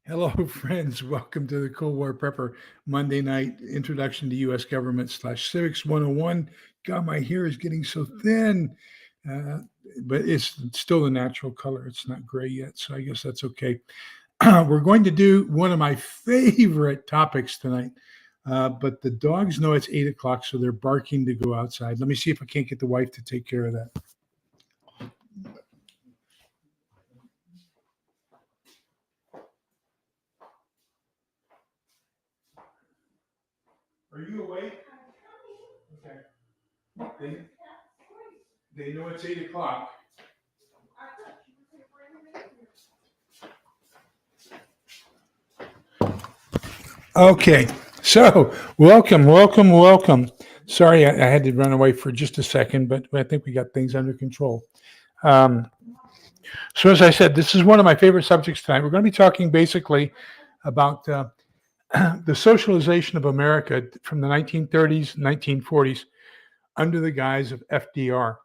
Hello, friends. Welcome to the Cold War Prepper Monday night introduction to U.S. government / Civics 101. God, my hair is getting so thin, uh, but it's still the natural color. It's not gray yet, so I guess that's okay. We're going to do one of my favorite topics tonight, but the dogs know it's 8 o'clock, so they're barking to go outside. Let me see if I can't get the wife to take care of that. Are you awake? Okay. They know it's 8 o'clock. Okay, so welcome. Sorry, I had to run away for just a second, but I think we got things under control. So as I said, this is one of my favorite subjects tonight. We're going to be talking basically about the socialization of America from the 1930s, 1940s, under the guise of FDR.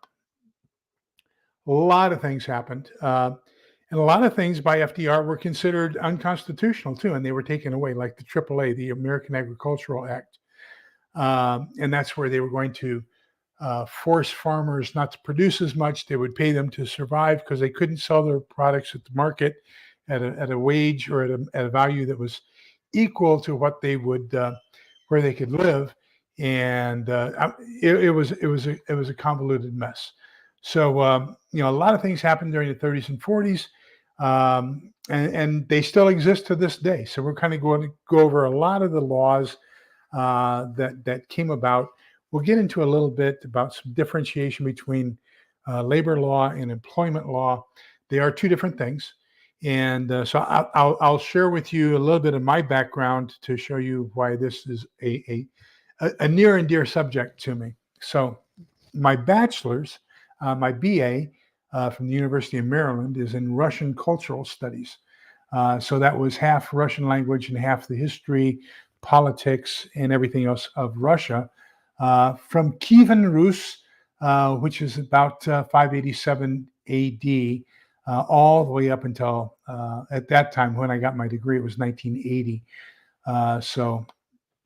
A lot of things happened. And a lot of things by FDR were considered unconstitutional too, and they were taken away, like the AAA, the American Agricultural Act. And that's where they were going to force farmers not to produce as much. They would pay them to survive because they couldn't sell their products at the market at a wage or at a value that was equal to what they would where they could live. And it was a convoluted mess. So a lot of things happened during the 30s and 40s. And they still exist to this day. So we're kind of going to go over a lot of the laws that came about. We'll get into a little bit about some differentiation between labor law and employment law. They are two different things. And so I'll share with you a little bit of my background to show you why this is a near and dear subject to me. So my bachelor's, my BA, from the University of Maryland is in Russian cultural studies. So that was half Russian language and half the history, politics, and everything else of Russia. From Kievan Rus, which is about 587 AD, all the way up until, at that time when I got my degree, it was 1980. So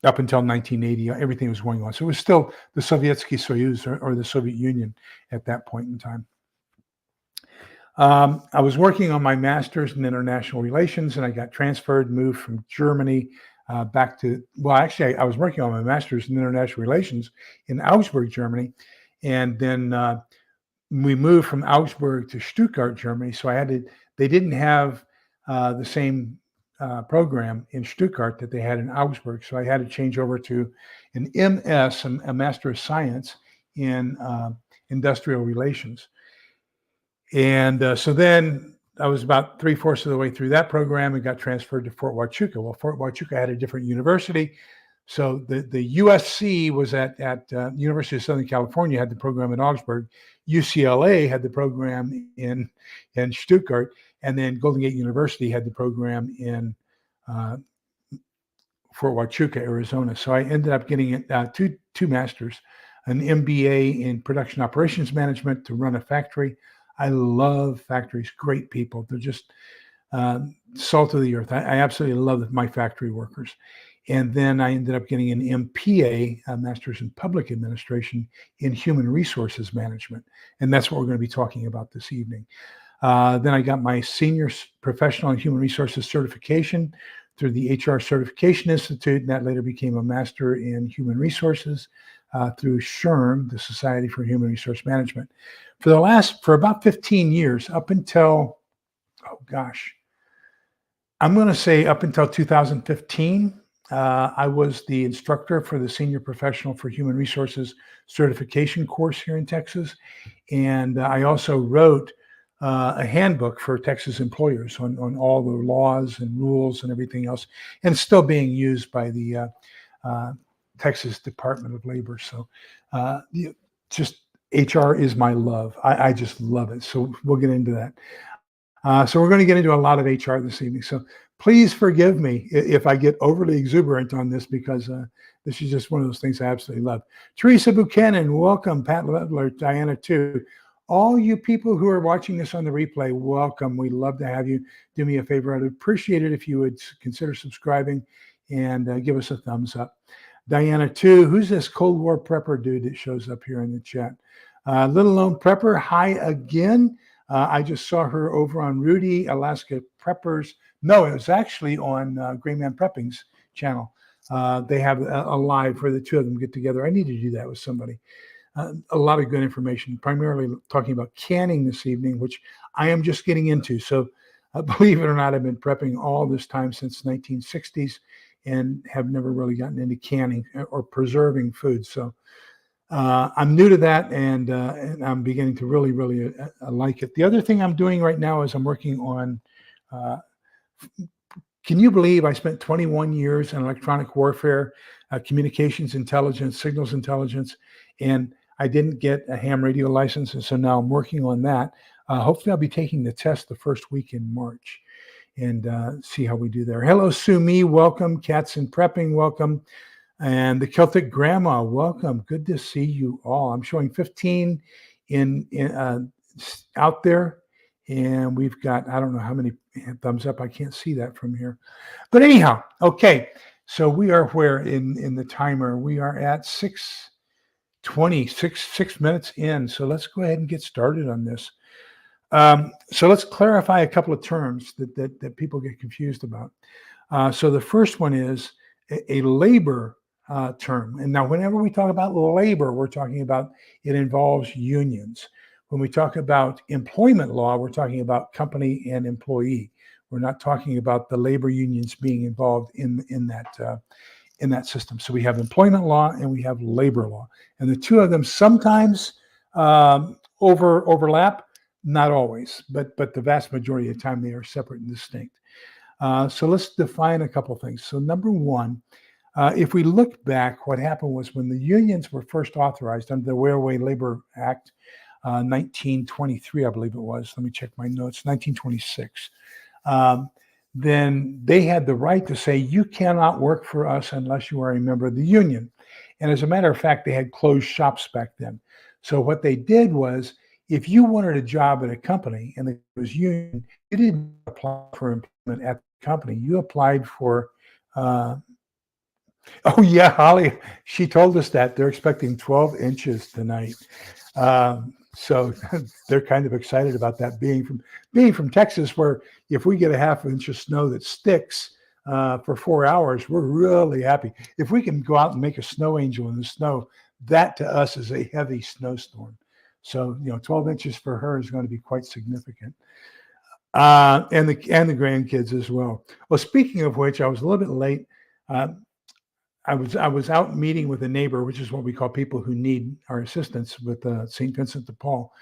up until 1980, everything was going on. So it was still the Sovietsky Soyuz or the Soviet Union at that point in time. I was working on my master's in international relations, and I got moved from Germany back to, actually, I was working on my master's in international relations in Augsburg, Germany. And then we moved from Augsburg to Stuttgart, Germany. So they didn't have the same program in Stuttgart that they had in Augsburg. So I had to change over to an MS, a Master of Science in Industrial Relations. And so then I was about 3/4 of the way through that program and got transferred to Fort Huachuca. Well, Fort Huachuca had a different university. So the USC was at University of Southern California, had the program in Augsburg. UCLA had the program in Stuttgart. And then Golden Gate University had the program in Fort Huachuca, Arizona. So I ended up getting two masters, an MBA in production operations management to run a factory. I love factories, great people. They're just salt of the earth. I absolutely love my factory workers. And then I ended up getting an MPA, a Master's in Public Administration in Human Resources Management. And that's what we're going to be talking about this evening. Then I got my Senior Professional in Human Resources certification through the HR Certification Institute, and that later became a Master in Human Resources through SHRM, the Society for Human Resource Management. For about 15 years, up until, I'm going to say up until 2015, I was the instructor for the Senior Professional for Human Resources certification course here in Texas. And I also wrote a handbook for Texas employers on all the laws and rules and everything else, and still being used by the Texas Department of Labor. So just HR is my love. I just love it. So we'll get into that. So we're going to get into a lot of HR this evening. So please forgive me if I get overly exuberant on this, because this is just one of those things I absolutely love. Teresa Buchanan, welcome. Pat Leveler, Diana too. All you people who are watching this on the replay, welcome. We'd love to have you. Do me a favor. I'd appreciate it if you would consider subscribing and give us a thumbs up. Diana, too. Who's this Cold War prepper dude that shows up here in the chat? Little Lone Prepper, hi again. I just saw her over on Rudy, Alaska Preppers. No, it was actually on Gray Man Prepping's channel. They have a live where the two of them get together. I need to do that with somebody. A lot of good information, primarily talking about canning this evening, which I am just getting into. So believe it or not, I've been prepping all this time since 1960s and have never really gotten into canning or preserving food. So I'm new to that, and I'm beginning to really like it. The other thing I'm doing right now is I'm working on, can you believe I spent 21 years in electronic warfare, communications intelligence, signals intelligence, and I didn't get a ham radio license, and so now I'm working on that. Hopefully I'll be taking the test the first week in March and see how we do there. Hello, Sumi, welcome. Cats in Prepping, welcome. And the Celtic Grandma, welcome. Good to see you all. I'm showing 15 out there, and we've got, I don't know how many thumbs up. I can't see that from here. But anyhow, okay. So we are where in the timer? We are at 6:20, 6 minutes in. So let's go ahead and get started on this. So let's clarify a couple of terms that people get confused about. So the first one is a labor term. And now whenever we talk about labor, we're talking about it involves unions. When we talk about employment law, we're talking about company and employee. We're not talking about the labor unions being involved in that system. So we have employment law and we have labor law. And the two of them sometimes overlap, not always, but the vast majority of the time they are separate and distinct. So let's define a couple things. So number one, if we look back, what happened was when the unions were first authorized under the Railway Labor Act, 1923, I believe it was. Let me check my notes, 1926. Then they had the right to say, you cannot work for us unless you are a member of the union. And as a matter of fact, they had closed shops back then. So what they did was, if you wanted a job at a company and it was union, you didn't apply for employment at the company. You applied for, oh yeah, Holly, she told us that they're expecting 12 inches tonight. So they're kind of excited about that, being from Texas, where if we get a half inch of snow that sticks for 4 hours, we're really happy. If we can go out and make a snow angel in the snow, that to us is a heavy snowstorm. So 12 inches for her is going to be quite significant, and the grandkids as well. Well, speaking of which, I was a little bit late. I was out meeting with a neighbor, which is what we call people who need our assistance with St. Vincent de Paul.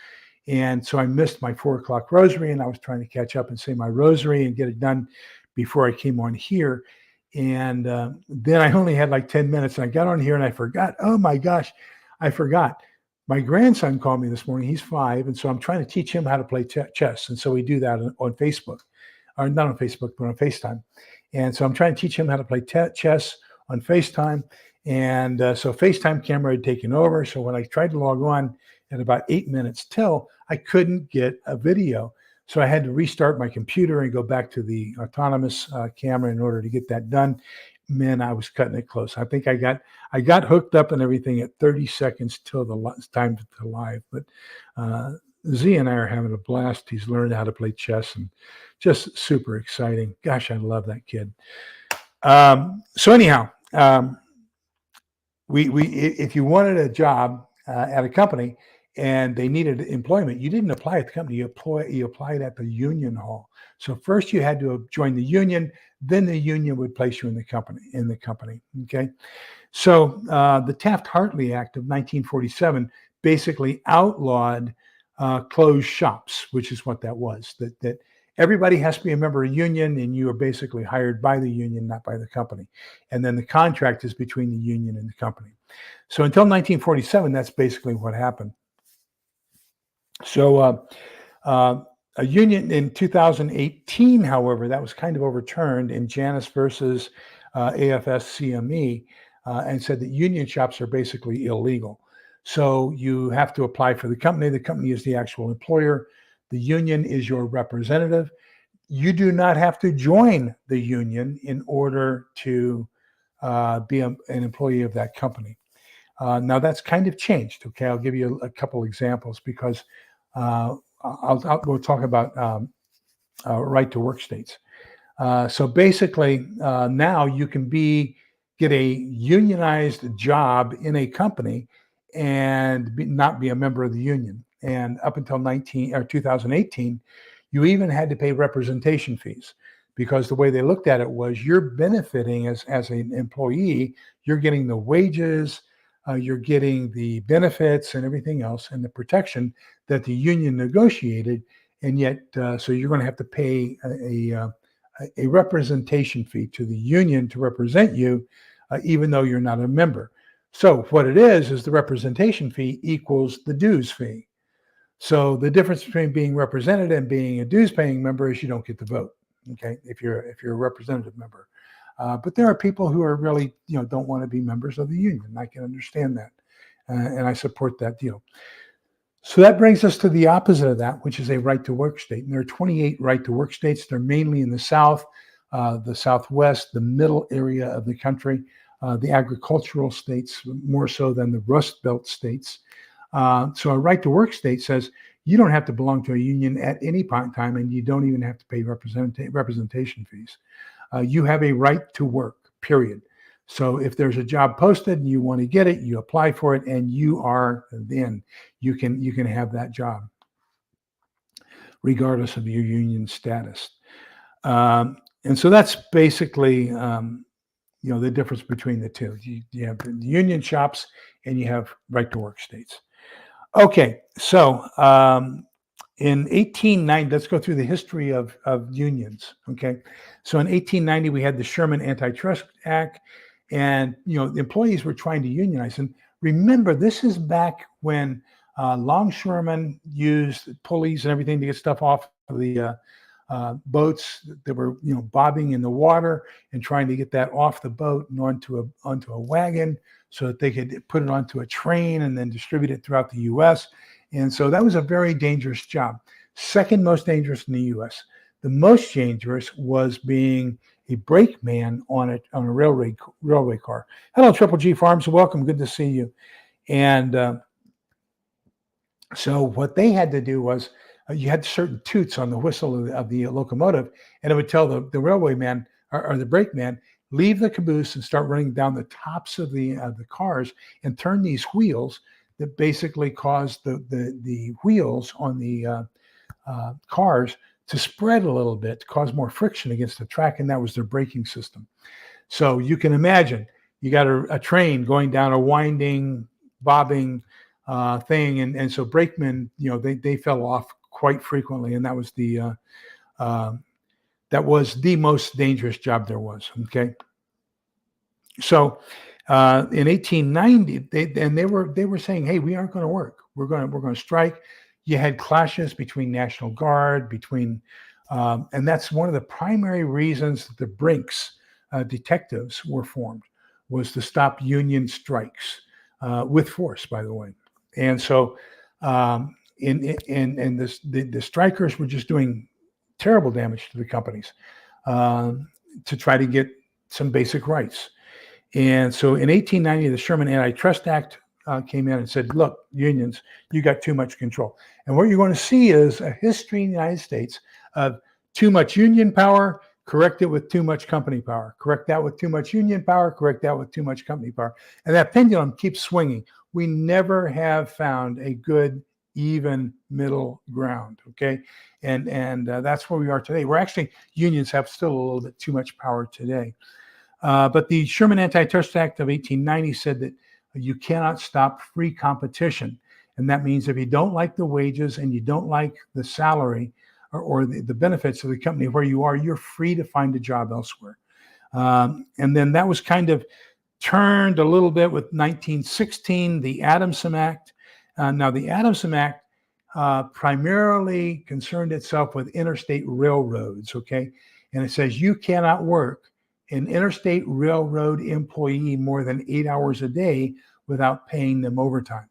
And so I missed my 4 o'clock rosary, and I was trying to catch up and say my rosary and get it done before I came on here. And then I only had like 10 minutes, and I got on here and I forgot. Oh my gosh, I forgot. My grandson called me this morning. He's 5. And so I'm trying to teach him how to play chess. And so we do that on Facebook, or not on Facebook, but on FaceTime. And so I'm trying to teach him how to play chess on FaceTime. And so FaceTime camera had taken over. So when I tried to log on at about 8 minutes till, I couldn't get a video. So I had to restart my computer and go back to the autonomous camera in order to get that done. Man, I was cutting it close. I think I got hooked up and everything at 30 seconds till the time to live. But Z and I are having a blast. He's learned how to play chess and just super exciting. Gosh, I love that kid. So anyhow, if you wanted a job at a company and they needed employment, you didn't apply at the company. You applied at the union hall. So first you had to join the union, then the union would place you in the company. Okay. So the Taft-Hartley Act of 1947 basically outlawed closed shops, which is what that was. That everybody has to be a member of a union, and you are basically hired by the union, not by the company. And then the contract is between the union and the company. So until 1947, that's basically what happened. So a union in 2018, however, that was kind of overturned in Janus versus AFS-CME, and said that union shops are basically illegal. So you have to apply for the company. The company is the actual employer. The union is your representative. You do not have to join the union in order to be an employee of that company. Now that's kind of changed. Okay, I'll give you a couple examples because we'll talk about right to work states. So basically, now you can get a unionized job in a company and not be a member of the union. And up until 2018, you even had to pay representation fees, because the way they looked at it was you're benefiting as an employee, you're getting the wages, you're getting the benefits and everything else and the protection that the union negotiated. And yet, so you're going to have to pay a representation fee to the union to represent you, even though you're not a member. So what it is the representation fee equals the dues fee. So the difference between being represented and being a dues paying member is you don't get to vote. Okay, if you're a representative member. But there are people who are really, don't want to be members of the union. I can understand that. And I support that deal. So that brings us to the opposite of that, which is a right to work state. And there are 28 right to work states. They're mainly in the South, the Southwest, the middle area of the country, the agricultural states, more so than the Rust Belt states. So a right to work state says you don't have to belong to a union at any point in time, and you don't even have to pay representation fees. You have a right to work, period. So if there's a job posted and you want to get it, you apply for it, and you can have that job, regardless of your union status. And so that's basically the difference between the two. You have the union shops and you have right to work states. Okay, so in 1890, let's go through the history of unions. Okay, so in 1890 we had the Sherman Antitrust Act, and the employees were trying to unionize. And remember, this is back when longshoremen used pulleys and everything to get stuff off of the boats that were bobbing in the water, and trying to get that off the boat and onto a wagon so that they could put it onto a train and then distribute it throughout the U.S. And so that was a very dangerous job. Second most dangerous in the U.S. The most dangerous was being a brakeman on a railway car. Hello, Triple G Farms. Welcome. Good to see you. And so what they had to do was you had certain toots on the whistle of the locomotive, and it would tell the railway man or the brakeman, leave the caboose and start running down the tops of the cars and turn these wheels that basically cause the wheels on the cars to spread a little bit, to cause more friction against the track, and that was their braking system. So you can imagine you got a train going down a winding, bobbing thing, and so brakemen, they fell off quite frequently, and that was the most dangerous job there was. Okay, so in 1890, they were saying, hey, we aren't going to work. We're going to strike. You had clashes between National Guard, and that's one of the primary reasons that the Brinks detectives were formed, was to stop union strikes with force, by the way. And so, the strikers were just doing terrible damage to the companies to try to get some basic rights. And so in 1890, the Sherman Antitrust Act came in and said, look, unions, you got too much control. And what you're going to see is a history in the United States of too much union power, correct it with too much company power, correct that with too much union power, correct that with too much company power. And that pendulum keeps swinging. We never have found a good, even middle ground, okay? And that's where we are today. Unions have still a little bit too much power today. But the Sherman Antitrust Act of 1890 said that you cannot stop free competition. And that means if you don't like the wages and you don't like the salary or the benefits of the company where you are, you're free to find a job elsewhere. And then that was kind of turned a little bit with 1916, the Adamson Act. Now, the Adamson Act primarily concerned itself with interstate railroads, okay? And it says you cannot work an interstate railroad employee more than 8 hours a day without paying them overtime.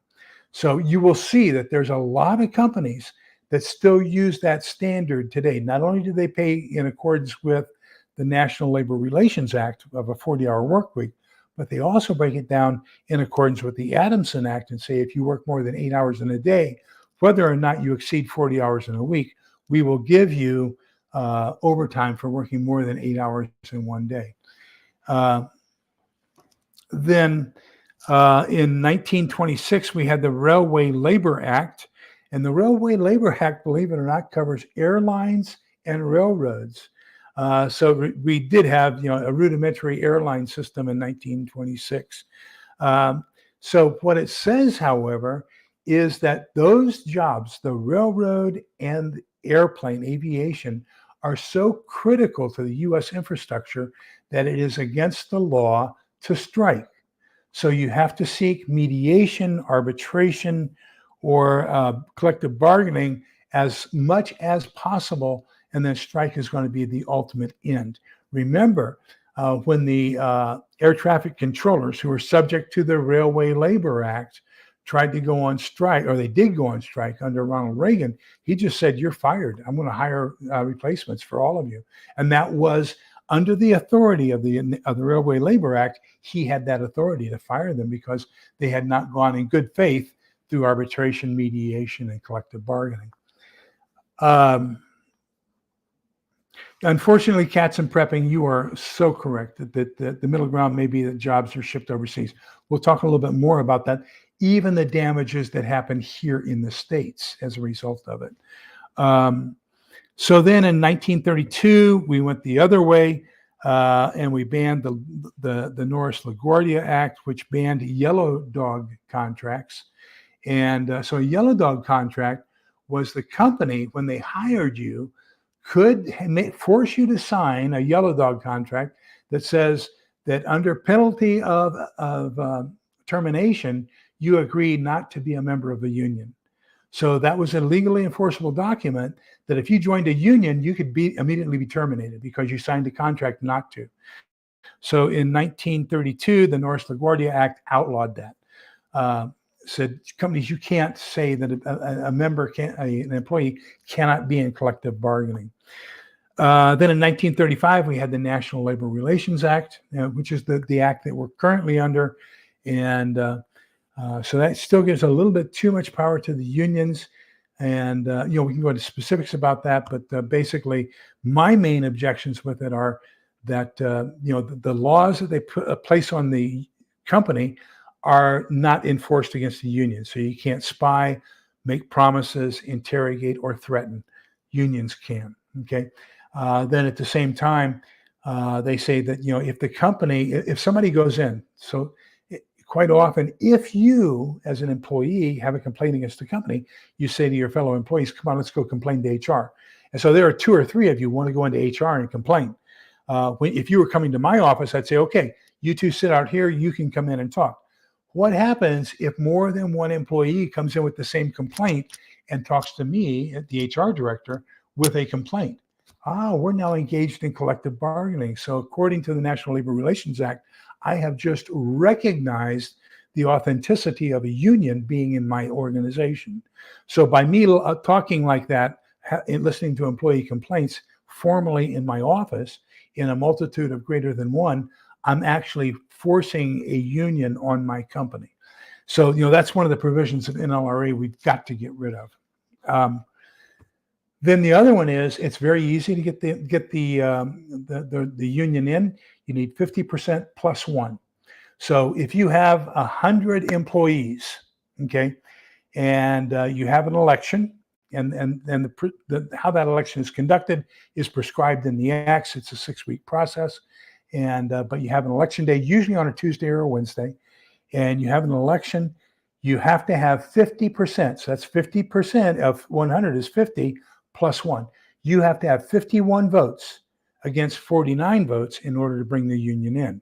So you will see that there's a lot of companies that still use that standard today. Not only do they pay in accordance with the National Labor Relations Act of a 40-hour work week, but they also break it down in accordance with the Adamson Act and say if you work more than 8 hours in a day, whether or not you exceed 40 hours in a week, we will give you overtime for working more than 8 hours in one day. Then in 1926, we had the Railway Labor Act. And the Railway Labor Act, believe it or not, covers airlines and railroads. So we did have, a rudimentary airline system in 1926. So what it says, however, is that those jobs, the railroad and airplane aviation, are so critical to the U.S. infrastructure that it is against the law to strike. So you have to seek mediation, arbitration, or collective bargaining as much as possible, and then strike is going to be the ultimate end. Remember, when the air traffic controllers, who were subject to the Railway Labor Act, tried to go on strike, or they did go on strike under Ronald Reagan, he just said, "You're fired. I'm going to hire replacements for all of you." And that was under the authority of the Railway Labor Act. He had that authority to fire them because they had not gone in good faith through arbitration, mediation, and collective bargaining. Unfortunately, cats and prepping, you are so correct that the middle ground may be that jobs are shipped overseas. We'll talk a little bit more about that, even the damages that happen here in the States as a result of it. So then in 1932, we went the other way, and we banned the Norris LaGuardia Act, which banned yellow dog contracts. And so a yellow dog contract was the company, when they hired you, could force you to sign a yellow dog contract that says that under penalty of termination, you agree not to be a member of a union. So that was a legally enforceable document that if you joined a union, you could immediately be terminated because you signed a contract not to. So in 1932, the Norris LaGuardia Act outlawed that. Said companies, you can't say that an employee cannot be in collective bargaining. Then in 1935, we had the National Labor Relations Act, which is the act that we're currently under. And so that still gives a little bit too much power to the unions. And, we can go into specifics about that. But basically, my main objections with it are that, the laws that they place on the company are not enforced against the union. So you can't spy, make promises, interrogate, or threaten. Unions can. Okay. Then at the same time, they say that, if somebody goes in, so quite often, if you, as an employee, have a complaint against the company, you say to your fellow employees, "Come on, let's go complain to HR." And so there are 2 or 3 of you want to go into HR and complain. If you were coming to my office, I'd say, "Okay, you two sit out here, you can come in and talk." What happens if more than one employee comes in with the same complaint and talks to me, the HR director, with a complaint? We're now engaged in collective bargaining. So according to the National Labor Relations Act, I have just recognized the authenticity of a union being in my organization. So by me talking like that, and listening to employee complaints formally in my office in a multitude of greater than one, I'm actually forcing a union on my company. So, that's one of the provisions of NLRA we've got to get rid of. Then the other one is, it's very easy to get the union in. You need 50% plus 1. So if you have 100 employees, okay, and you have an election, and how that election is conducted is prescribed in the acts. It's a 6-week process, and but you have an election day, usually on a Tuesday or a Wednesday, and you have an election. You have to have 50%. So that's 50% of 100 is 50 plus 1. You have to have 51 votes against 49 votes in order to bring the union in.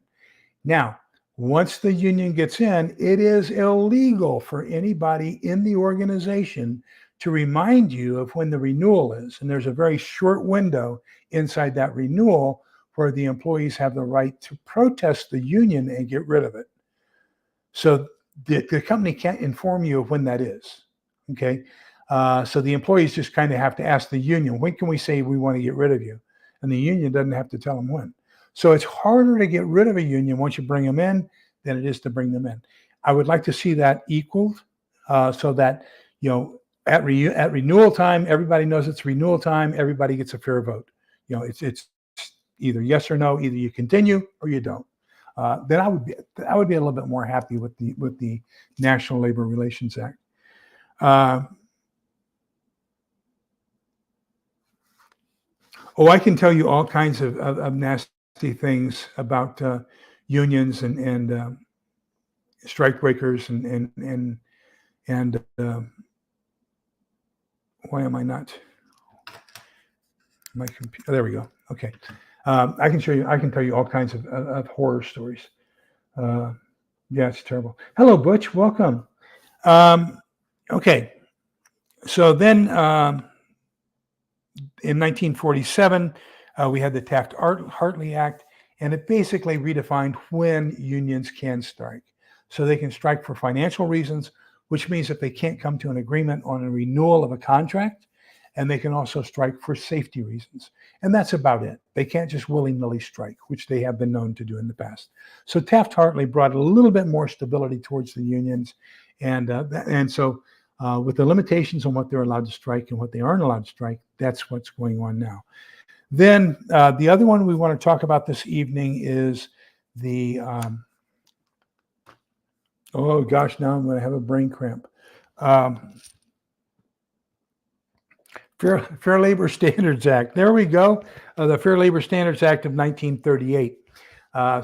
Now, once the union gets in, it is illegal for anybody in the organization to remind you of when the renewal is. And there's a very short window inside that renewal where the employees have the right to protest the union and get rid of it. So the company can't inform you of when that is. Okay. So the employees just kind of have to ask the union, when can we say we want to get rid of you? And the union doesn't have to tell them when. So it's harder to get rid of a union once you bring them in than it is to bring them in. I would like to see that equaled so that, at renewal time, everybody knows it's renewal time. Everybody gets a fair vote. It's either yes or no. Either you continue or you don't. Then I would be a little bit more happy with the National Labor Relations Act. I can tell you all kinds of nasty things about unions and strike breakers and why am I not? My computer. There we go. Okay, I can tell you all kinds of horror stories. Yeah, it's terrible. Hello, Butch. Welcome. Okay, so then in 1947, we had the Taft-Hartley Act, and it basically redefined when unions can strike. So they can strike for financial reasons, which means if they can't come to an agreement on a renewal of a contract, and they can also strike for safety reasons. And that's about it. They can't just willy-nilly strike, which they have been known to do in the past. So Taft-Hartley brought a little bit more stability towards the unions. And so with the limitations on what they're allowed to strike and what they aren't allowed to strike, that's what's going on now. Then the other one we want to talk about this evening is the, oh gosh, now I'm going to have a brain cramp. Fair Labor Standards Act. There we go. The Fair Labor Standards Act of 1938.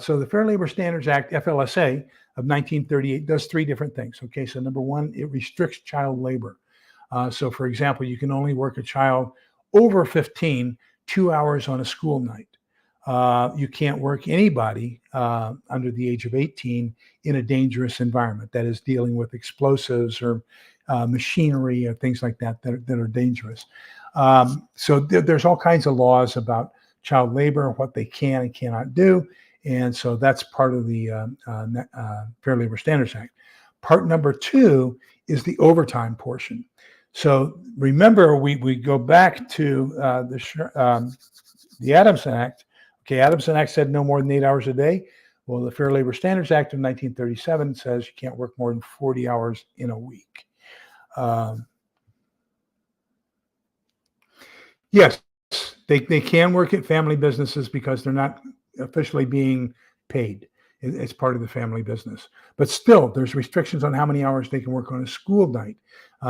So the Fair Labor Standards Act, FLSA, of 1938 does three different things. Okay, so number one, it restricts child labor. So for example, you can only work a child over 15, 2 hours on a school night. You can't work anybody under the age of 18 in a dangerous environment, that is dealing with explosives or machinery or things like that are dangerous. So there's all kinds of laws about child labor, what they can and cannot do. And so that's part of the Fair Labor Standards Act. Part number two is the overtime portion. So remember, we go back to the Adamson Act. Okay, Adamson Act said no more than 8 hours a day. Well, the Fair Labor Standards Act of 1937 says you can't work more than 40 hours in a week. Yes, they can work at family businesses because they're not officially being paid. It's part of the family business. But still, there's restrictions on how many hours they can work on a school night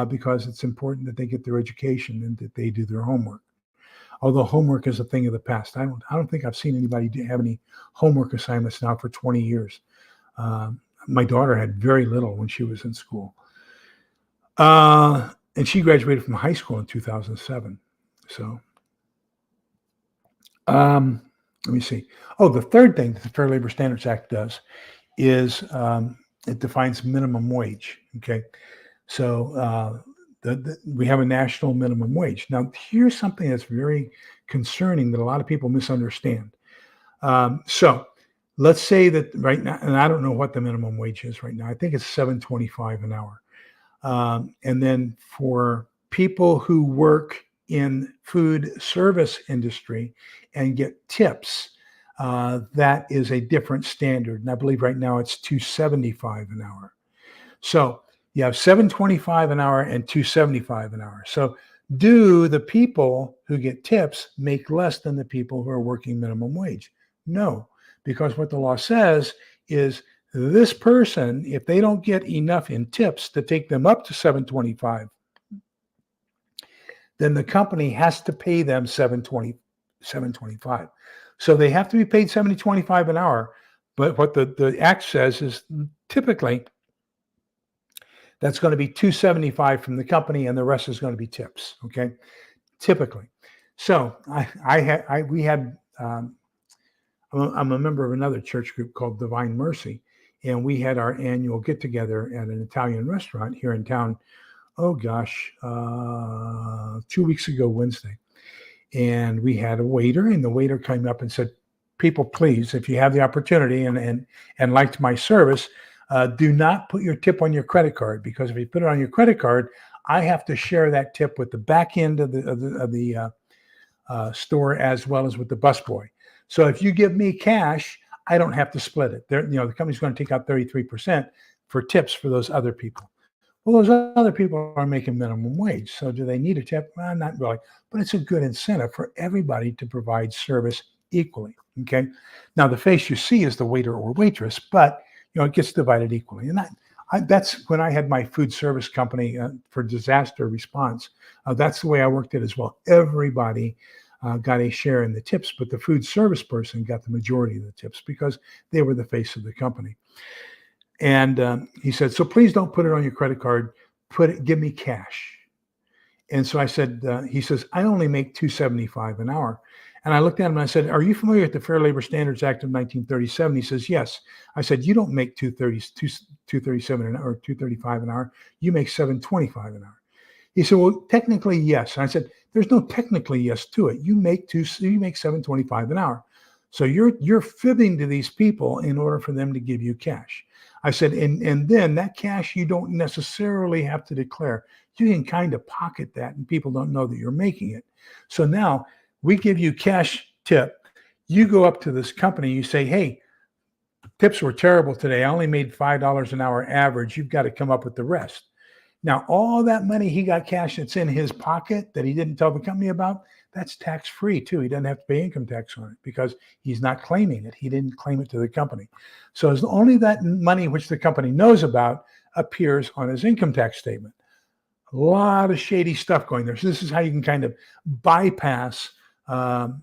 because it's important that they get their education and that they do their homework. Although homework is a thing of the past. I don't think I've seen anybody have any homework assignments now for 20 years. My daughter had very little when she was in school. And she graduated from high school in 2007. So let me see. Oh, the third thing that the Fair Labor Standards Act does is it defines minimum wage. Okay, so we have a national minimum wage. Now, here's something that's very concerning that a lot of people misunderstand. So let's say that right now, and I don't know what the minimum wage is right now. I think it's $7.25 an hour. And then for people who work in food service industry and get tips, that is a different standard. And I believe right now it's $2.75 an hour. So you have $7.25 an hour and $2.75 an hour. So do the people who get tips make less than the people who are working minimum wage? No, because what the law says is this person, if they don't get enough in tips to take them up to $7.25, then the company has to pay them $7.25. So they have to be paid $7.25 an hour. But what the act says is typically that's going to be $2.75 from the company, and the rest is going to be tips. Okay, typically. So I'm a member of another church group called Divine Mercy, and we had our annual get together at an Italian restaurant here in town. Oh gosh, 2 weeks ago Wednesday, and we had a waiter, and the waiter came up and said, "People, please, if you have the opportunity and liked my service, Do not put your tip on your credit card, because if you put it on your credit card, I have to share that tip with the back end of the store as well as with the busboy. So if you give me cash, I don't have to split it. The company's going to take out 33% for tips for those other people. Well, those other people are making minimum wage. So do they need a tip? Well, not really, but it's a good incentive for everybody to provide service equally. Okay. Now the face you see is the waiter or waitress, but it gets divided equally. And that's when I had my food service company for disaster response. That's the way I worked it as well. Everybody got a share in the tips, but the food service person got the majority of the tips because they were the face of the company. And he said, so please don't put it on your credit card. Give me cash. And so I said, he says, I only make $2.75 an hour. And I looked at him and I said, are you familiar with the Fair Labor Standards Act of 1937? He says, yes. I said, you don't make $2.37 an hour or $2.35 an hour. You make $7.25 an hour. He said, well, technically, yes. And I said, there's no technically yes to it. You make $7.25 an hour. So you're fibbing to these people in order for them to give you cash. I said, and then that cash you don't necessarily have to declare. You can kind of pocket that and people don't know that you're making it. So now we give you cash tip. You go up to this company, you say, hey, tips were terrible today. I only made $5 an hour average. You've got to come up with the rest. Now, all that money he got cash that's in his pocket that he didn't tell the company about, that's tax-free too. He doesn't have to pay income tax on it because he's not claiming it. He didn't claim it to the company. So as only that money which the company knows about appears on his income tax statement. A lot of shady stuff going there. So this is how you can kind of bypass the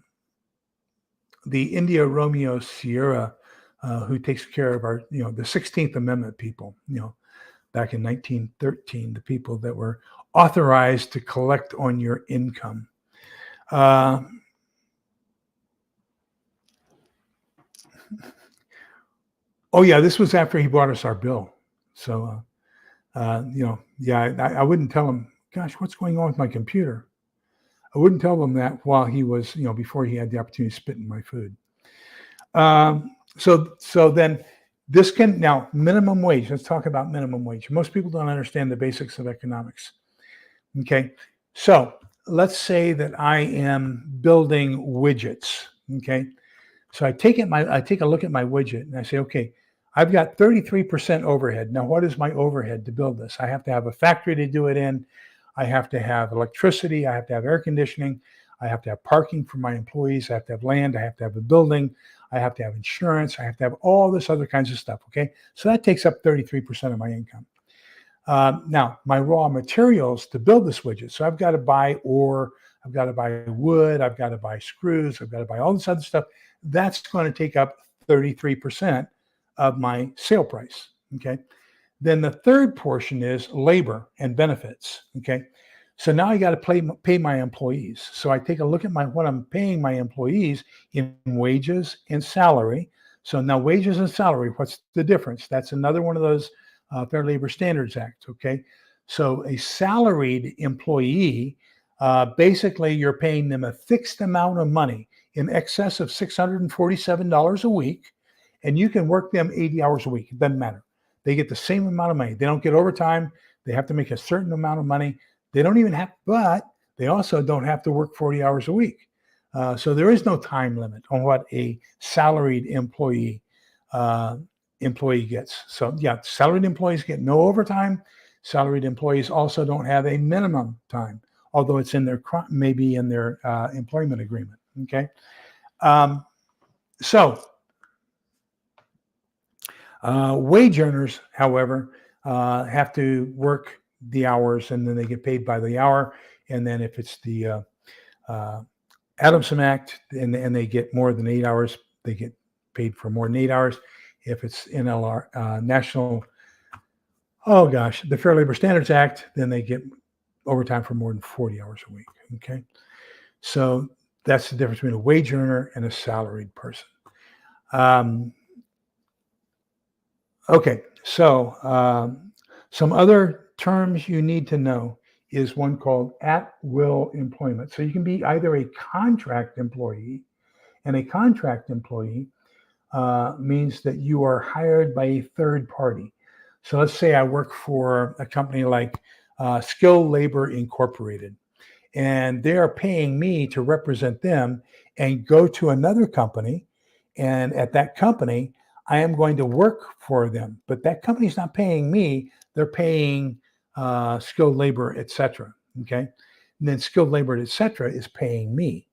India Romeo Sierra, who takes care of our, the 16th Amendment people, back in 1913, the people that were authorized to collect on your income. Oh yeah, this was after he brought us our bill. So, I wouldn't tell him, gosh, what's going on with my computer? I wouldn't tell him that while he was, before he had the opportunity to spit in my food. So then this now minimum wage. Let's talk about minimum wage. Most people don't understand the basics of economics. Okay. So let's say that I am building widgets. Okay. So I take a look at my widget and I say, okay, I've got 33% overhead. Now, what is my overhead to build this? I have to have a factory to do it in. I have to have electricity. I have to have air conditioning. I have to have parking for my employees. I have to have land. I have to have a building. I have to have insurance. I have to have all this other kinds of stuff. Okay. So that takes up 33% of my income. Now, my raw materials to build this widget. So I've got to buy ore. I've got to buy wood. I've got to buy screws. I've got to buy all this other stuff. That's going to take up 33% of my sale price. Okay. Then the third portion is labor and benefits. Okay. So now I got to pay my employees. So I take a look at what I'm paying my employees in wages and salary. So now wages and salary, what's the difference? That's another one of those Fair Labor Standards Act. Okay. So a salaried employee, basically you're paying them a fixed amount of money in excess of $647 a week, and you can work them 80 hours a week. It doesn't matter. They get the same amount of money. They don't get overtime. They have to make a certain amount of money. They don't even have, but they also don't have to work 40 hours a week. So there is no time limit on what a salaried employee gets. So yeah, salaried employees get no overtime. Salaried employees also don't have a minimum time, although it's in their maybe in their employment agreement. Okay, wage earners, however, have to work the hours, and then they get paid by the hour. And then if it's the Adamson Act, and they get more than 8 hours, they get paid for more than 8 hours. If it's NLR, the Fair Labor Standards Act, then they get overtime for more than 40 hours a week. Okay, so that's the difference between a wage earner and a salaried person. Okay, so some other terms you need to know is one called at-will employment. So you can be either a contract employee, and a contract employee means that you are hired by a third party. So let's say I work for a company like Skill Labor Incorporated, and they are paying me to represent them and go to another company. And at that company, I am going to work for them, but that company's not paying me. They're paying skilled labor, et cetera. Okay. And then skilled labor, et cetera, is paying me.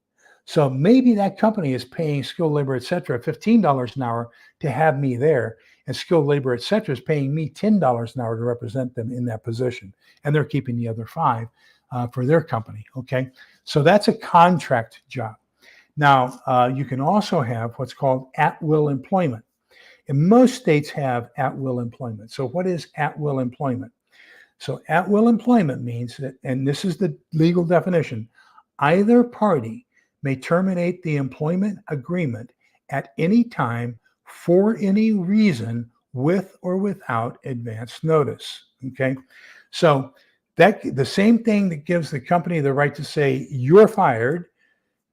So maybe that company is paying skilled labor, et cetera, $15 an hour to have me there. And skilled labor, et cetera, is paying me $10 an hour to represent them in that position. And they're keeping the other five for their company. Okay. So that's a contract job. Now, you can also have what's called at-will employment. And most states have at-will employment. So what is at-will employment? So at-will employment means that, and this is the legal definition, either party may terminate the employment agreement at any time for any reason with or without advance notice. Okay. So that the same thing that gives the company the right to say you're fired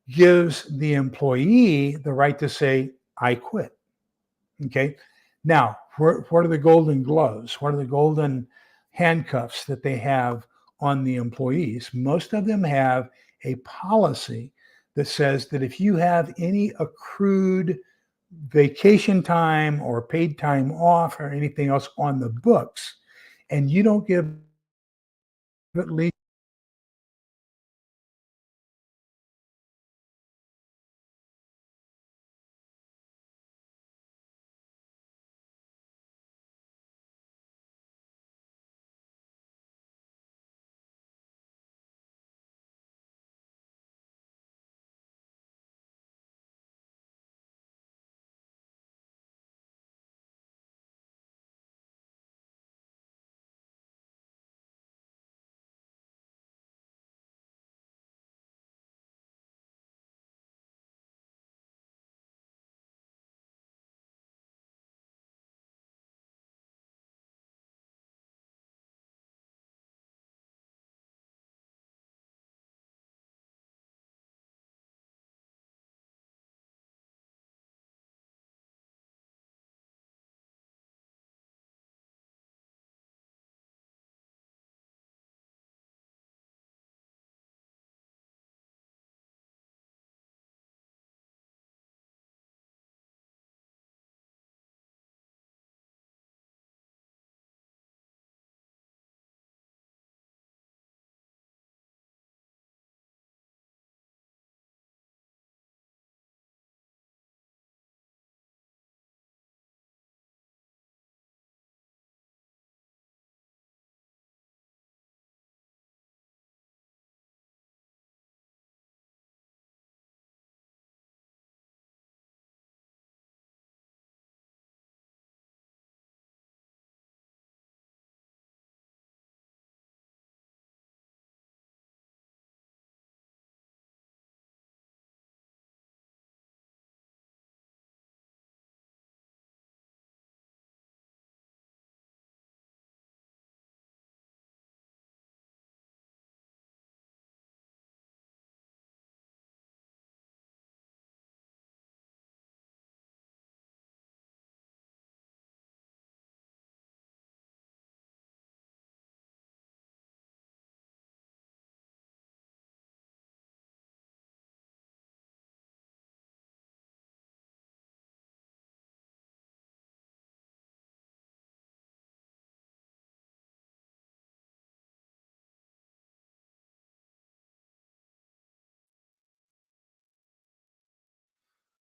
gives the employee the right to say I quit. Okay. Now, what are the golden gloves? What are the golden handcuffs that they have on the employees? Most of them have a policy that says that if you have any accrued vacation time or paid time off or anything else on the books, and you don't give at least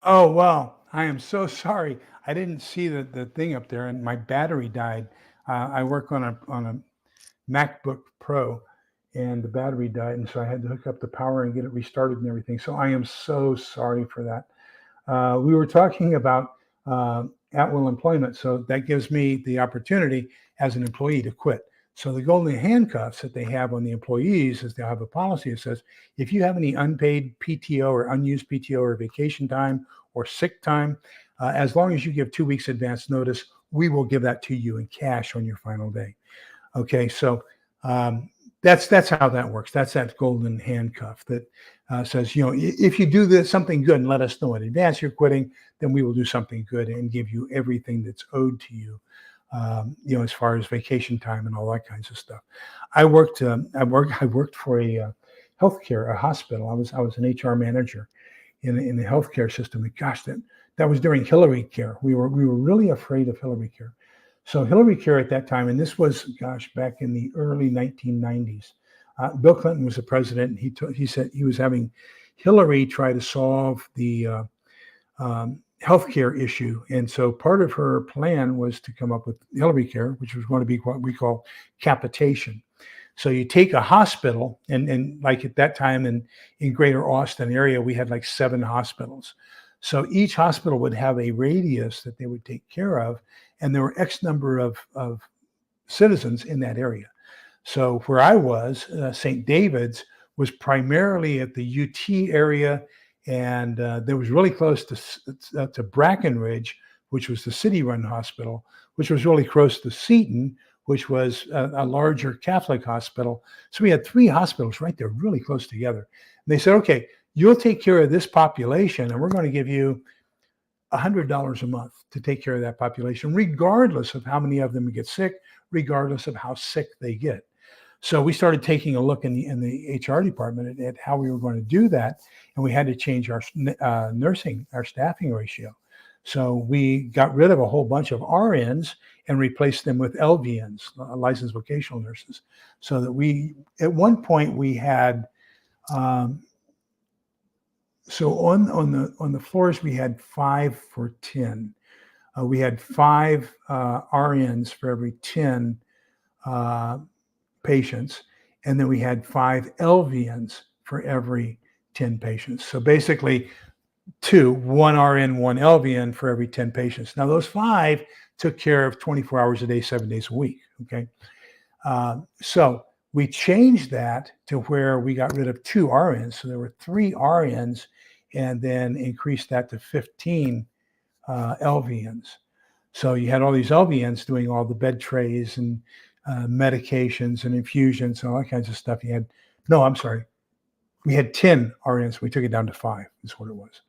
oh, wow. I am so sorry. I didn't see the thing up there and my battery died. I work on a MacBook Pro and the battery died. And so I had to hook up the power and get it restarted and everything. So I am so sorry for that. We were talking about at-will employment. So that gives me the opportunity as an employee to quit. So the golden handcuffs that they have on the employees is they have a policy that says, if you have any unpaid PTO or unused PTO or vacation time or sick time, as long as you give 2 weeks advance notice, we will give that to you in cash on your final day. Okay, so that's how that works. That's that golden handcuff that says, if you do this something good and let us know in advance you're quitting, then we will do something good and give you everything that's owed to you as far as vacation time and all that kinds of stuff. I worked for a healthcare, a hospital. I was an HR manager in the healthcare system. And gosh, that was during Hillary care. We were really afraid of Hillary care. So Hillary care at that time, and this was, back in the early 1990s. Bill Clinton was the president, and he said he was having Hillary try to solve the healthcare issue. And so part of her plan was to come up with Hillary care, which was going to be what we call capitation. So you take a hospital, and like at that time in Greater Austin area, we had like 7 hospitals. So each hospital would have a radius that they would take care of, and there were X number of citizens in that area. So where I was, St. David's was primarily at the UT area, and there was really close to Brackenridge, which was the city-run hospital, which was really close to Seton, which was a larger Catholic hospital. So we had 3 hospitals right there, really close together. And they said, okay, you'll take care of this population, and we're going to give you $100 a month to take care of that population, regardless of how many of them get sick, regardless of how sick they get. So we started taking a look in the HR department at how we were going to do that, and we had to change our staffing ratio. So we got rid of a whole bunch of RNs and replaced them with LVNs, licensed vocational nurses. So that at one point we had, so on the floors we had 5 for 10. We had 5 RNs for every 10 patients, and then we had 5 LVNs for every 10 patients. So basically 1 RN, 1 LVN for every 10 patients. Now those 5 took care of 24 hours a day, 7 days a week. Okay. So we changed that to where we got rid of 2 RNs. So there were 3 RNs, and then increased that to 15 LVNs. So you had all these LVNs doing all the bed trays and medications and infusions and all that kinds of stuff. We had 10 RNs. We took it down to 5 is what it was.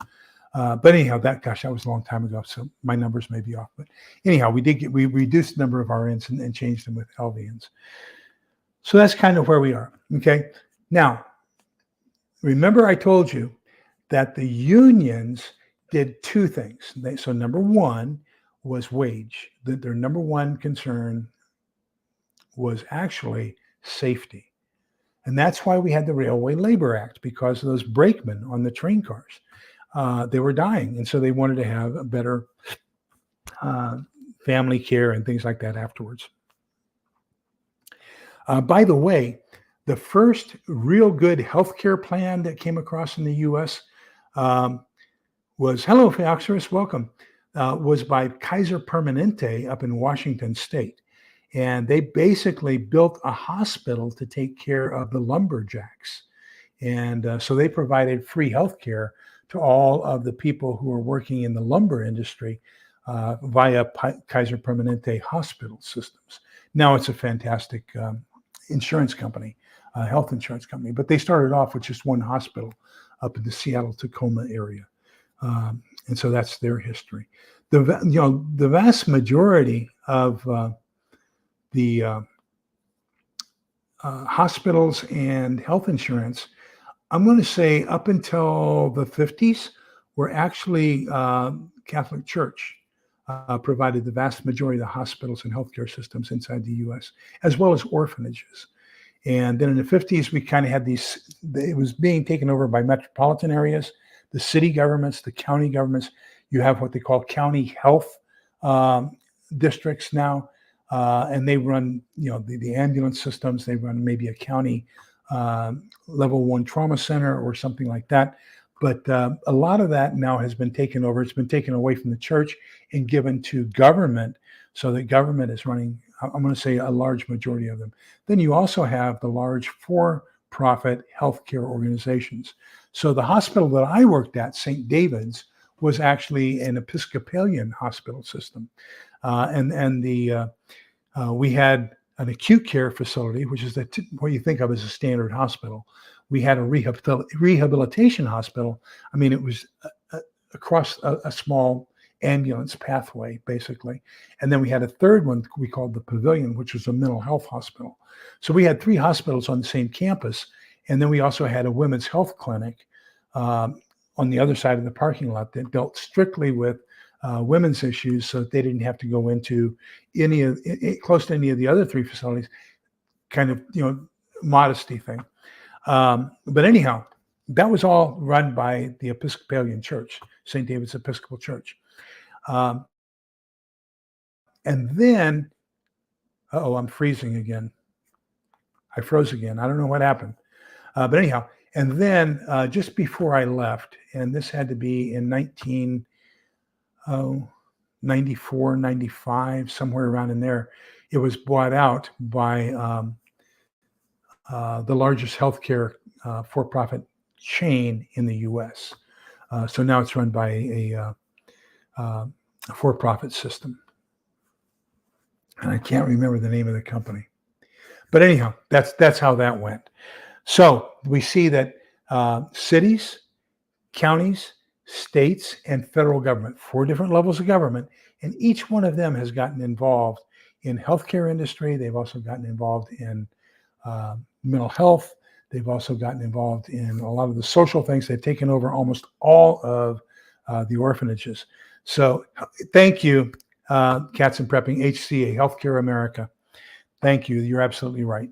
But anyhow, that was a long time ago, so my numbers may be off. But anyhow, we reduced the number of RNs and changed them with LVNs. So that's kind of where we are. Okay. Now, remember I told you that the unions did 2 things. So number 1 was wage. Their number 1 concern was actually safety. And that's why we had the Railway Labor Act, because of those brakemen on the train cars. They were dying, and so they wanted to have a better family care and things like that afterwards. By the way, the first real good healthcare plan that came across in the U.S. Was, hello, Phylloxerus, welcome, was by Kaiser Permanente up in Washington State. And they basically built a hospital to take care of the lumberjacks. And so they provided free health care to all of the people who are working in the lumber industry via Kaiser Permanente hospital systems. Now it's a fantastic insurance company, health insurance company, but they started off with just one hospital up in the Seattle-Tacoma area. And so that's their history. The vast majority of the hospitals and health insurance, I'm going to say up until the 50s, were actually Catholic Church provided the vast majority of the hospitals and healthcare systems inside the U.S., as well as orphanages. And then in the 50s, we kind of had it was being taken over by metropolitan areas, the city governments, the county governments. You have what they call county health districts now. And they run, the ambulance systems. They run maybe a county level 1 trauma center or something like that. But a lot of that now has been taken over. It's been taken away from the church and given to government. So the government is running, I'm going to say, a large majority of them. Then you also have the large for-profit healthcare organizations. So the hospital that I worked at, St. David's, was actually an Episcopalian hospital system. We had an acute care facility, which is what you think of as a standard hospital. We had a rehabilitation hospital. I mean, it was across a small ambulance pathway, basically. And then we had a third one we called the Pavilion, which was a mental health hospital. So we had 3 hospitals on the same campus. And then we also had a women's health clinic on the other side of the parking lot that dealt strictly with women's issues, so that they didn't have to go into close to any of the other 3 facilities. Kind of, modesty thing. But anyhow, that was all run by the Episcopalian Church, St. David's Episcopal Church. And then, I'm freezing again. I froze again. I don't know what happened. But anyhow, and then just before I left, and this had to be in 1994, 95, somewhere around in there, it was bought out by the largest healthcare for-profit chain in the U.S. So now it's run by a for-profit system. And I can't remember the name of the company. But anyhow, that's how that went. So we see that cities, counties, states, and federal government, 4 different levels of government, and each one of them has gotten involved in healthcare industry. They've also gotten involved in mental health. They've also gotten involved in a lot of the social things. They've taken over almost all of the orphanages. So thank you, Cats and Prepping, HCA, Healthcare America. Thank you. You're absolutely right.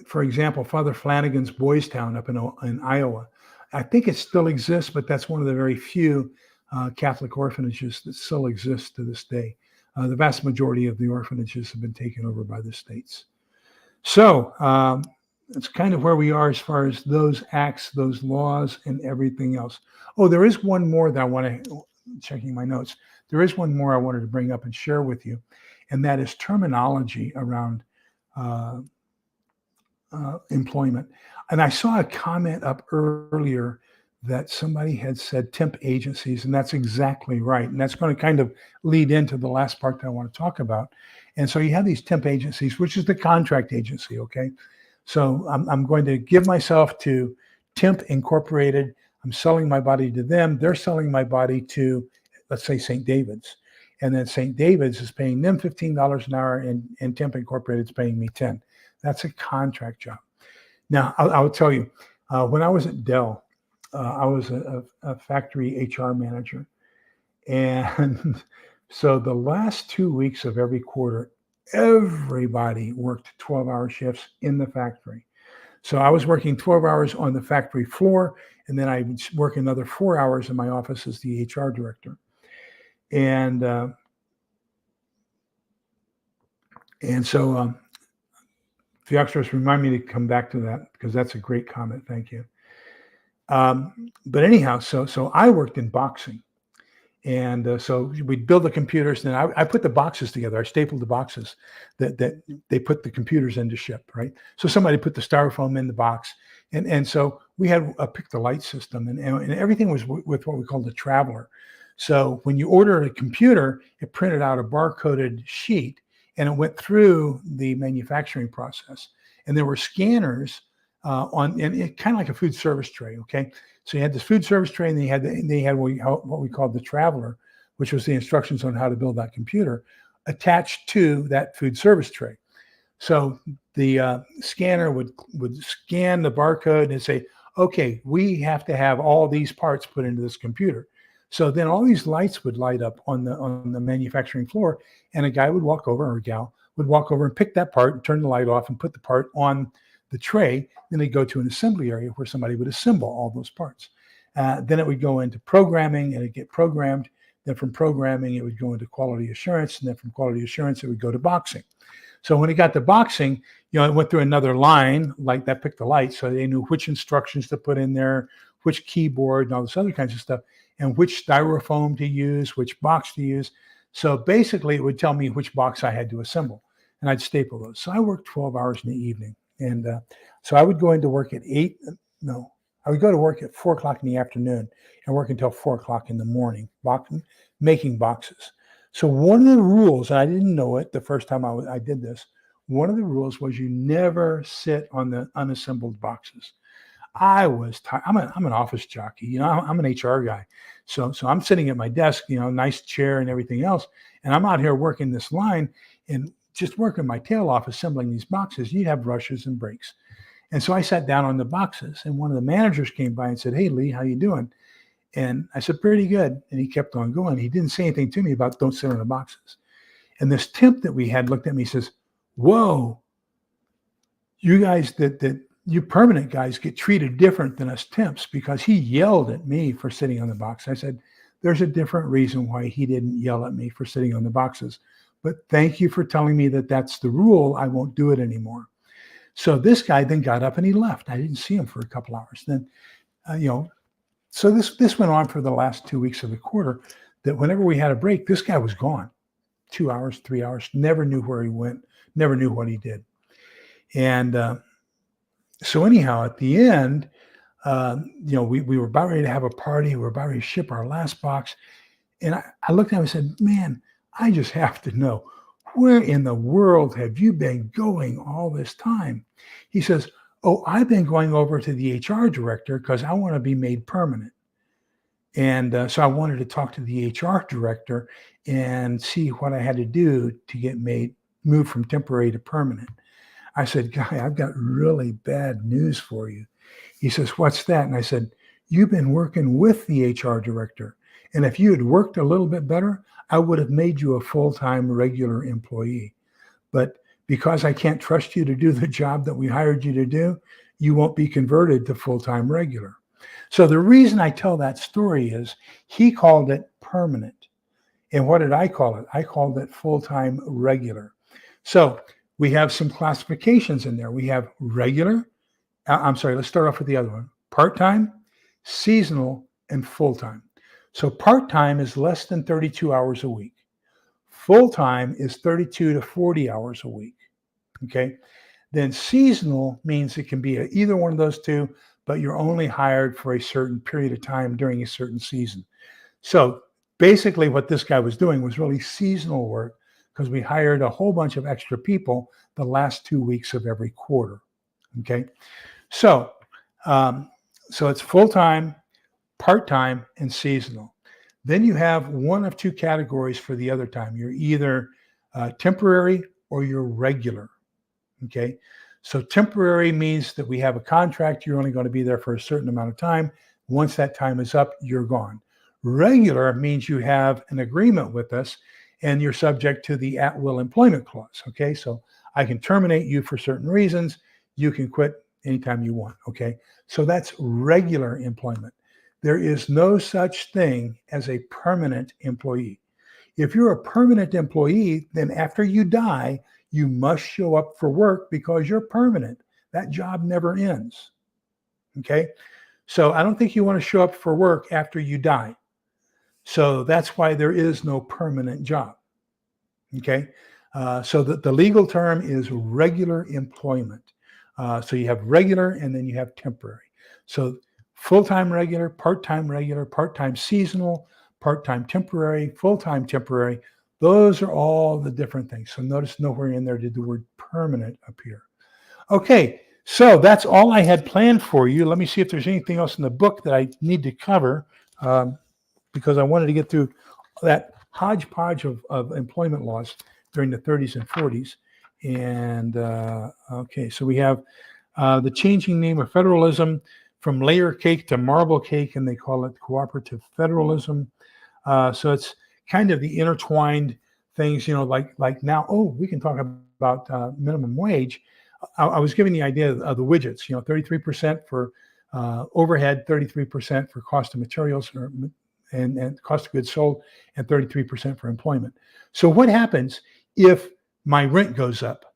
For example, Father Flanagan's Boys Town up in Iowa, I think it still exists, but that's one of the very few Catholic orphanages that still exist to this day. The vast majority of the orphanages have been taken over by the states. So that's kind of where we are as far as those acts, those laws, and everything else. Oh, there is one more that I want to, checking my notes, there is one more I wanted to bring up and share with you, and that is terminology around employment. And I saw a comment up earlier that somebody had said temp agencies, and that's exactly right. And that's going to kind of lead into the last part that I want to talk about. And so you have these temp agencies, which is the contract agency, okay? So I'm going to give myself to Temp Incorporated. I'm selling my body to them. They're selling my body to, let's say, St. David's. And then St. David's is paying them $15 an hour, and Temp Incorporated is paying me $10. That's a contract job. Now, I'll tell you, when I was at Dell, I was a factory HR manager. And so the last 2 weeks of every quarter, everybody worked 12-hour shifts in the factory. So I was working 12 hours on the factory floor, and then I would work another 4 hours in my office as the HR director. And so Theoxeros, remind me to come back to that, because that's a great comment. Thank you. But anyhow, so I worked in boxing. And so we'd build the computers, and I put the boxes together. I stapled the boxes that they put the computers in to ship, right? So somebody put the styrofoam in the box. And so we had a pick-the-light system, and everything was with what we called a traveler. So when you ordered a computer, it printed out a barcoded sheet, and it went through the manufacturing process. And there were scanners and it kind of like a food service tray, okay? So you had this food service tray, and they had what we called the traveler, which was the instructions on how to build that computer, attached to that food service tray. So the scanner would scan the barcode and say, okay, we have to have all these parts put into this computer. So then all these lights would light up on the manufacturing floor, and a guy would walk over, or a gal would walk over and pick that part and turn the light off and put the part on the tray. Then they'd go to an assembly area where somebody would assemble all those parts. Then it would go into programming, and it'd get programmed. Then from programming, it would go into quality assurance. And then from quality assurance, it would go to boxing. So when it got to boxing, it went through another line, like that picked the light. So they knew which instructions to put in there, which keyboard, and all this other kinds of stuff, and which styrofoam to use, which box to use. So basically, it would tell me which box I had to assemble, and I'd staple those. So I worked 12 hours in the evening. And so I would go into work at I would go to work at 4 o'clock in the afternoon and work until 4 o'clock in the morning, making boxes. So one of the rules, and I didn't know it the first time I did this, one of the rules was you never sit on the unassembled boxes. I was tired. I'm an office jockey, I'm an HR guy. So I'm sitting at my desk, nice chair and everything else. And I'm out here working this line and just working my tail off assembling these boxes. You have rushes and breaks. And so I sat down on the boxes, and one of the managers came by and said, "Hey, Lee, how you doing?" And I said, "Pretty good." And he kept on going. He didn't say anything to me about don't sit on the boxes. And this temp that we had looked at me and says, "Whoa, you guys you permanent guys get treated different than us temps," because he yelled at me for sitting on the box. I said, "There's a different reason why he didn't yell at me for sitting on the boxes. But thank you for telling me that that's the rule. I won't do it anymore." So this guy then got up and he left. I didn't see him for a couple hours. Then, so this went on for the last 2 weeks of the quarter, that whenever we had a break, this guy was gone. 2 hours, 3 hours, never knew where he went, never knew what he did. And so anyhow, at the end, we were about ready to have a party. We were about ready to ship our last box. And I looked at him and said, "Man, I just have to know, where in the world have you been going all this time?" He says, "Oh, I've been going over to the HR director because I want to be made permanent. And so I wanted to talk to the HR director and see what I had to do to get moved from temporary to permanent." I said, "Guy, I've got really bad news for you." He says, "What's that?" And I said, "You've been working with the HR director. And if you had worked a little bit better, I would have made you a full-time regular employee. But because I can't trust you to do the job that we hired you to do, you won't be converted to full-time regular." So the reason I tell that story is he called it permanent. And what did I call it? I called it full-time regular. So we have some classifications in there. We have regular. Let's start off with the other one. Part-time, seasonal, and full-time. So part-time is less than 32 hours a week. Full-time is 32 to 40 hours a week. Okay. Then seasonal means it can be either one of those two, but you're only hired for a certain period of time during a certain season. So basically what this guy was doing was really seasonal work, because we hired a whole bunch of extra people the last 2 weeks of every quarter. Okay. So it's full-time, part-time, and seasonal. Then you have one of two categories for the other time. You're either temporary or you're regular. Okay. So temporary means that we have a contract. You're only going to be there for a certain amount of time. Once that time is up, you're gone. Regular means you have an agreement with us and you're subject to the at-will employment clause. Okay. So I can terminate you for certain reasons. You can quit anytime you want. Okay. So that's regular employment. There is no such thing as a permanent employee. If you're a permanent employee, then after you die, you must show up for work because you're permanent. That job never ends. Okay. So I don't think you want to show up for work after you die. So that's why there is no permanent job. Okay. So the legal term is regular employment. So you have regular and then you have temporary. So full-time regular, part-time seasonal, part-time temporary, full-time temporary. Those are all the different things. So notice nowhere in there did the word permanent appear. Okay, so that's all I had planned for you. Let me see if there's anything else in the book that I need to cover, because I wanted to get through that hodgepodge of employment laws during the 30s and 40s. And okay, so we have the changing name of federalism from layer cake to marble cake, and they call it cooperative federalism. So it's kind of the intertwined things, like now, we can talk about minimum wage. I was giving the idea of the widgets, 33% for overhead, 33% for cost of materials and cost of goods sold, and 33% for employment. So what happens if my rent goes up?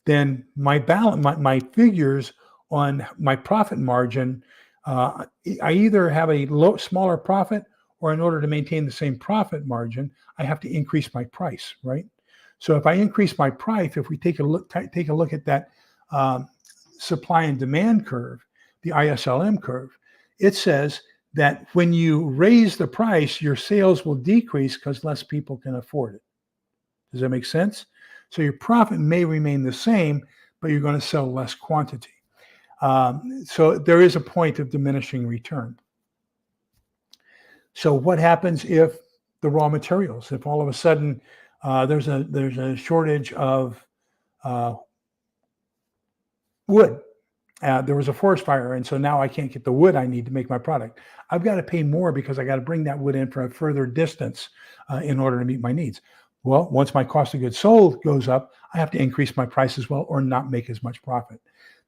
Then my figures on my profit margin, I either have a smaller profit, or in order to maintain the same profit margin, I have to increase my price, right? So if I increase my price, if we take a look at that supply and demand curve, the ISLM curve, it says that when you raise the price, your sales will decrease because less people can afford it. Does that make sense? So your profit may remain the same, but you're going to sell less quantity. So there is a point of diminishing return. So what happens if the raw materials, if all of a sudden there's a shortage of wood? There was a forest fire, and so now I can't get the wood I need to make my product. I've got to pay more because I got to bring that wood in from a further distance in order to meet my needs. Well, once my cost of goods sold goes up, I have to increase my price as well or not make as much profit.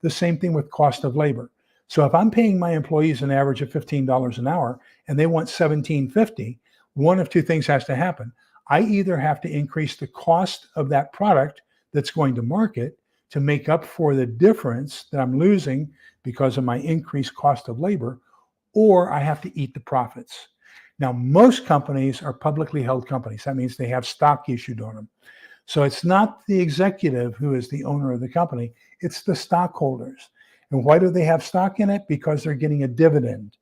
The same thing with cost of labor. So if I'm paying my employees an average of $15 an hour and they want $17.50, one of two things has to happen. I either have to increase the cost of that product that's going to market to make up for the difference that I'm losing because of my increased cost of labor, or I have to eat the profits. Now, most companies are publicly held companies. That means they have stock issued on them. So it's not the executive who is the owner of the company, it's the stockholders. And why do they have stock in it? Because they're getting a dividend.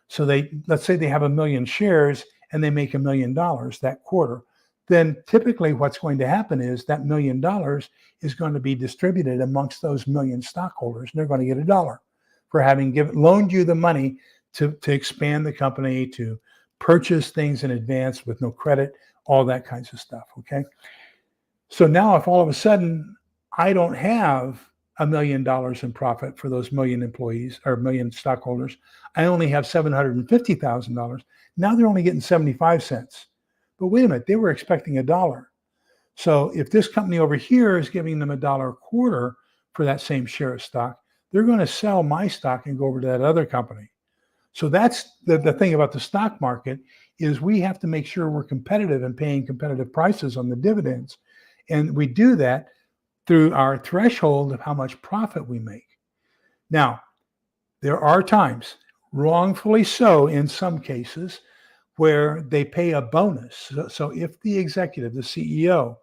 So let's say they have 1 million shares and they make $1 million that quarter. Then typically what's going to happen is that $1 million is going to be distributed amongst those million stockholders, and they're going to get $1 for having loaned you the money to expand the company, to purchase things in advance with no credit, all that kinds of stuff, okay? So now if all of a sudden I don't have $1 million in profit for those million employees or million stockholders, I only have $750,000. Now they're only getting 75 cents. But wait a minute, they were expecting $1. So if this company over here is giving them $1 a quarter for that same share of stock, they're going to sell my stock and go over to that other company. So that's the thing about the stock market is we have to make sure we're competitive and paying competitive prices on the dividends. And we do that through our threshold of how much profit we make. Now, there are times, wrongfully so in some cases, where they pay a bonus. So if the executive, the CEO,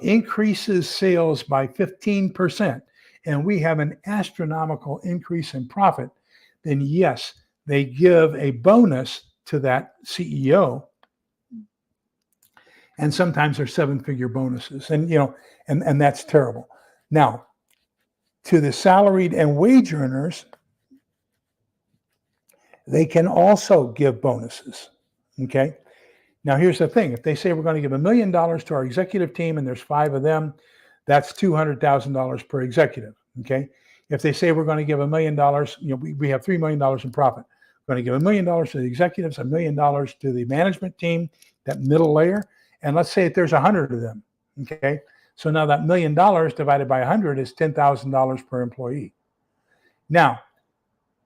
increases sales by 15% and we have an astronomical increase in profit, then yes, they give a bonus to that CEO. And sometimes they're 7-figure bonuses. And and that's terrible. Now, to the salaried and wage earners, they can also give bonuses. Okay. Now, here's the thing. If they say we're going to give $1 million to our executive team and there's 5 of them, that's $200,000 per executive. Okay. If they say we're going to give $1 million, we have $3 million in profit. We're going to give $1 million to the executives, $1 million to the management team, that middle layer. And let's say that there's 100 of them. Okay. So now that $1 million divided by 100 is $10,000 per employee. Now,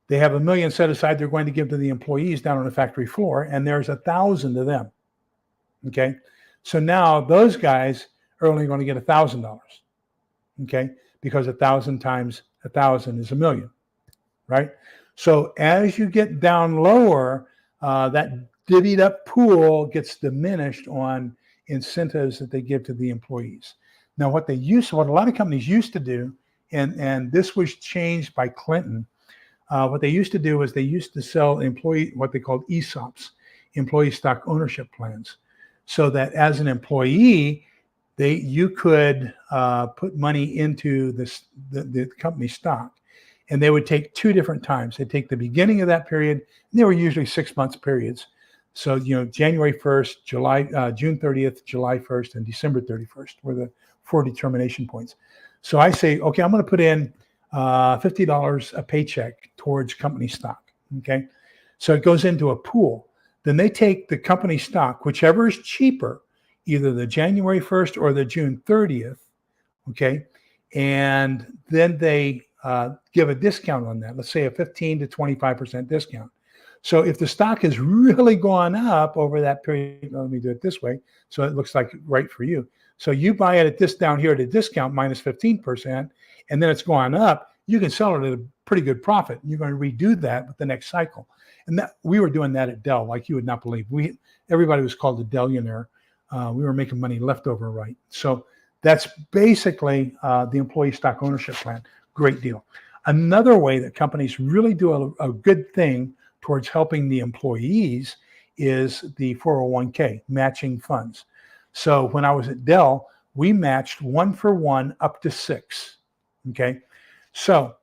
they have $1 million set aside they're going to give to the employees down on the factory floor, and there's 1,000 of them. Okay, so now those guys are only going to get $1,000. Okay, because 1,000 times 1,000 is $1 million, right? So as you get down lower, that divvied up pool gets diminished on incentives that they give to the employees. Now, what a lot of companies used to do, and this was changed by Clinton. What they used to do is they used to sell what they called ESOPs, employee stock ownership plans, so that as an employee, you could put money into the company stock, and they would take 2 different times. They'd take the beginning of that period, and they were usually 6-month periods. So January 1st, June 30th, July 1st, and December 31st were the 4 determination points. So I say, okay, I'm going to put in $50 a paycheck towards company stock. Okay. So it goes into a pool. Then they take the company stock, whichever is cheaper, either the January 1st or the June 30th. Okay. And then they give a discount on that. Let's say a 15 to 25% discount. So if the stock has really gone up over that period, let me do it this way, so it looks like right for you. So you buy it at this down here at a discount minus 15%, and then it's gone up, you can sell it at a pretty good profit. You're going to redo that with the next cycle. And we were doing that at Dell, like you would not believe. Everybody was called a Dellionaire. We were making money left over, right? So that's basically the employee stock ownership plan. Great deal. Another way that companies really do a good thing towards helping the employees is the 401k, matching funds. So when I was at Dell, we matched 1 for 1 up to 6. Okay. So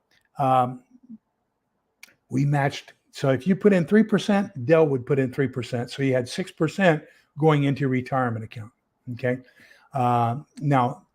We matched. So if you put in 3%, Dell would put in 3%. So you had 6% going into your retirement account. Okay. Now,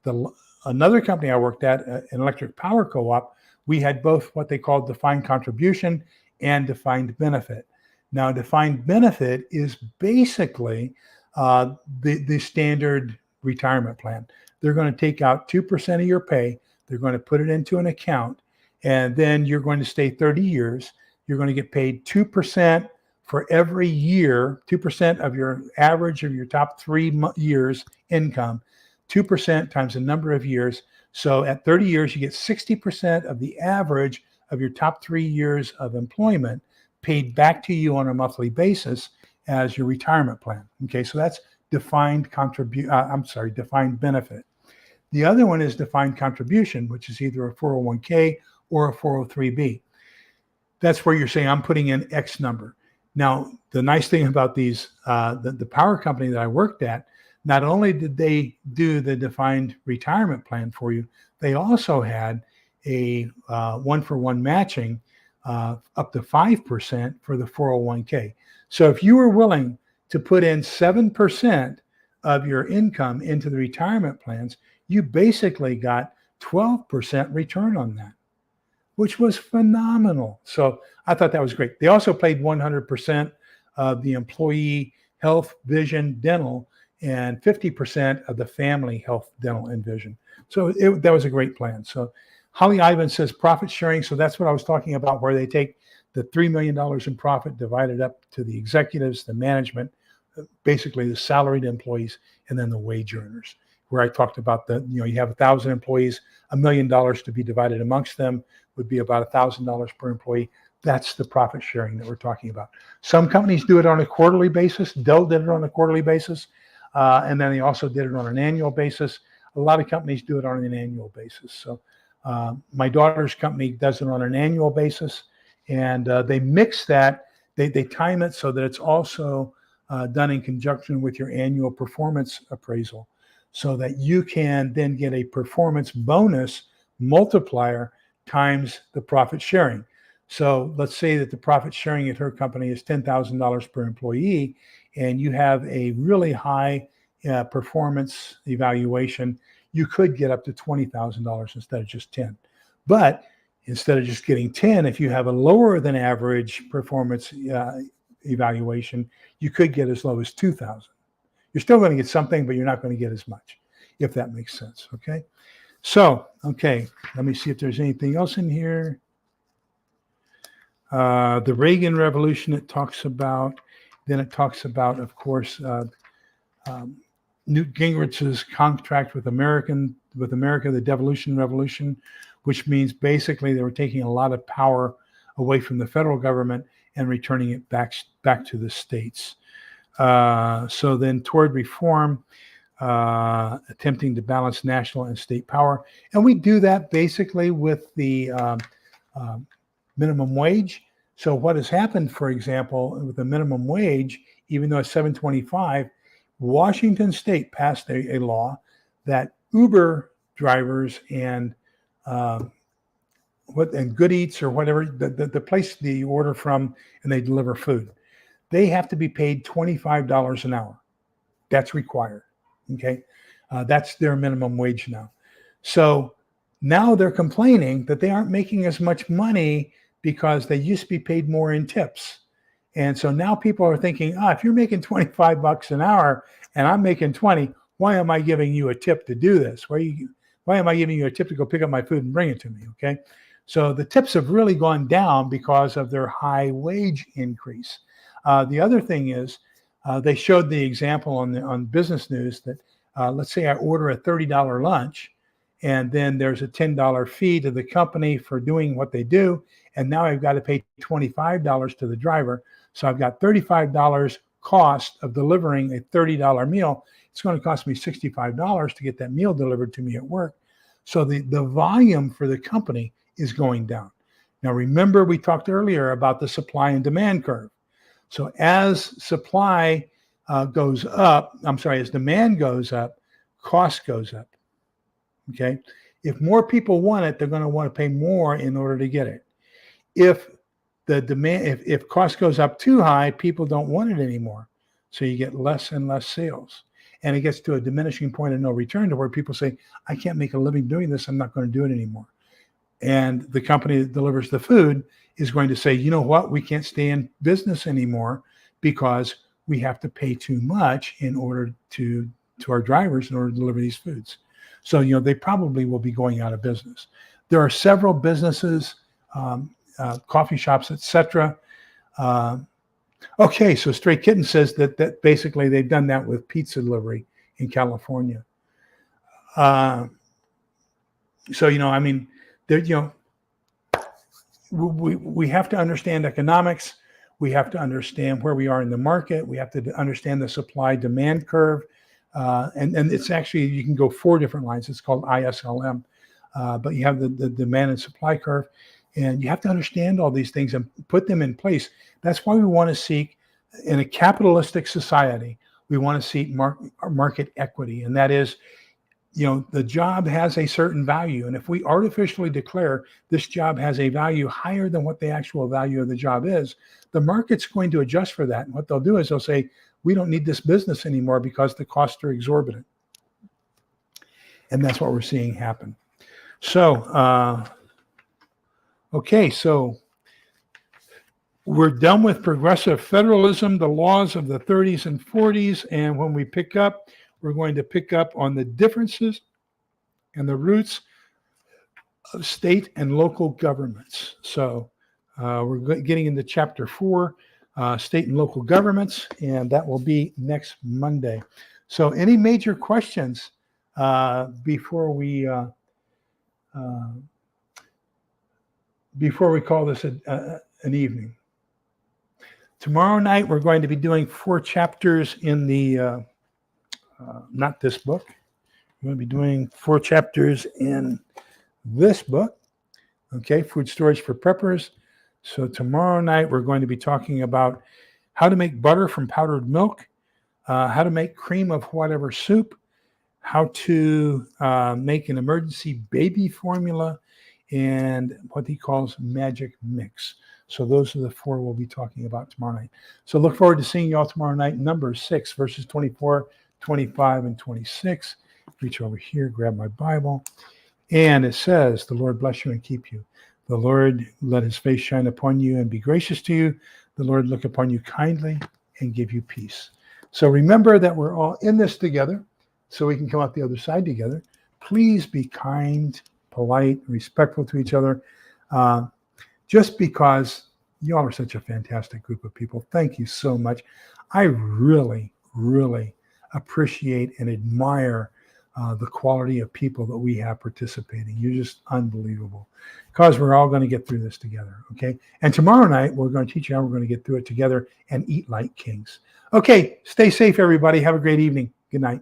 another company I worked at, an electric power co-op, we had both what they called defined contribution and defined benefit. Now, defined benefit is basically the standard retirement plan. They're going to take out 2% of your pay. They're going to put it into an account, and then you're going to stay 30 years. You're going to get paid 2% for every year, 2% of your average of your top 3 years income, 2% times the number of years. So at 30 years, you get 60% of the average of your top 3 years of employment paid back to you on a monthly basis as your retirement plan. Okay, so that's defined benefit. The other one is defined contribution, which is either a 401k or a 403b. That's where you're saying, I'm putting in X number. Now, the nice thing about these, the power company that I worked at, not only did they do the defined retirement plan for you, they also had a one-for-one matching up to 5% for the 401k. So if you were willing to put in 7% of your income into the retirement plans, you basically got 12% return on that, which was phenomenal. So I thought that was great. They also paid 100% of the employee health, vision, dental, and 50% of the family health, dental, and vision. So that was a great plan. So Holly Ivan says profit sharing. So that's what I was talking about, where they take the $3 million in profit divided up to the executives, the management, basically the salaried employees, and then the wage earners, where I talked about you have 1,000 employees, $1 million to be divided amongst them would be about $1,000 per employee. That's the profit sharing that we're talking about. Some companies do it on a quarterly basis. Dell did it on a quarterly basis. And then they also did it on an annual basis. A lot of companies do it on an annual basis. So my daughter's company does it on an annual basis, and they mix that. They time it so that it's also done in conjunction with your annual performance appraisal, so that you can then get a performance bonus multiplier times the profit sharing. So let's say that the profit sharing at her company is $10,000 per employee, and you have a really high performance evaluation. You could get up to $20,000 instead of just 10. But instead of just getting 10, if you have a lower than average performance evaluation, you could get as low as 2,000. You're still going to get something, but you're not going to get as much, if that makes sense. Okay. So, okay, let me see if there's anything else in here. The Reagan Revolution it talks about. Then it talks about, of course, Newt Gingrich's contract with America, the Devolution Revolution, which means basically they were taking a lot of power away from the federal government and returning it back to the states. So then toward reform, attempting to balance national and state power. And we do that basically with the minimum wage. So what has happened, for example, with the minimum wage, even though it's $7.25, Washington State passed a law that Uber drivers and Good Eats or whatever, the place that you order from and they deliver food, they have to be paid $25 an hour. That's required. Okay. That's their minimum wage now. So now they're complaining that they aren't making as much money because they used to be paid more in tips. And so now people are thinking, if you're making $25 an hour and I'm making 20, why am I giving you a tip to do this? Why am I giving you a tip to go pick up my food and bring it to me? Okay. So the tips have really gone down because of their high wage increase. The other thing is, they showed the example on Business News that let's say I order a $30 lunch, and then there's a $10 fee to the company for doing what they do, and now I've got to pay $25 to the driver. So I've got $35 cost of delivering a $30 meal. It's going to cost me $65 to get that meal delivered to me at work. So the volume for the company is going down. Now remember, we talked earlier about the supply and demand curve. So as supply goes up, as demand goes up, cost goes up. Okay. If more people want it, they're going to want to pay more in order to get it. If the demand, if cost goes up too high, people don't want it anymore. So you get less and less sales. And it gets to a diminishing point of no return to where people say, I can't make a living doing this. I'm not going to do it anymore. And the company that delivers the food is going to say, you know what, we can't stay in business anymore because we have to pay too much in order to our drivers in order to deliver these foods. So, they probably will be going out of business. There are several businesses, coffee shops, etc. Okay, so Stray Kitten says that basically they've done that with pizza delivery in California. So, we have to understand economics. We have to understand where we are in the market. We have to understand the supply-demand curve. And it's actually, you can go 4 different lines. It's called ISLM. But you have the demand and supply curve. And you have to understand all these things and put them in place. That's why we want to seek, in a capitalistic society, we want to seek market equity. And that is, the job has a certain value. And if we artificially declare this job has a value higher than what the actual value of the job is, the market's going to adjust for that. And what they'll do is they'll say, we don't need this business anymore because the costs are exorbitant. And that's what we're seeing happen. So, okay, so we're done with progressive federalism, the laws of the 30s and 40s. And when we pick up, we're going to pick up on the differences and the roots of state and local governments. So we're getting into chapter 4, state and local governments, and that will be next Monday. So any major questions before we call this an evening? Tomorrow night, we're going to be doing 4 chapters in the, not this book. We're going to be doing 4 chapters in this book, okay, Food Storage for Preppers. So tomorrow night, we're going to be talking about how to make butter from powdered milk, how to make cream of whatever soup, how to make an emergency baby formula, and what he calls magic mix. So those are the 4 we'll be talking about tomorrow night. So look forward to seeing you all tomorrow night. Numbers 6, verses 24, 25, and 26. Reach over here, grab my Bible. And it says, the Lord bless you and keep you. The Lord let his face shine upon you and be gracious to you. The Lord look upon you kindly and give you peace. So remember that we're all in this together so we can come out the other side together. Please be kind, polite, respectful to each other. Just because you all are such a fantastic group of people. Thank you so much. I really, really appreciate and admire the quality of people that we have participating. You're just unbelievable, because we're all going to get through this together, okay? And tomorrow night, we're going to teach you how we're going to get through it together and eat like kings. Okay, stay safe, everybody. Have a great evening. Good night.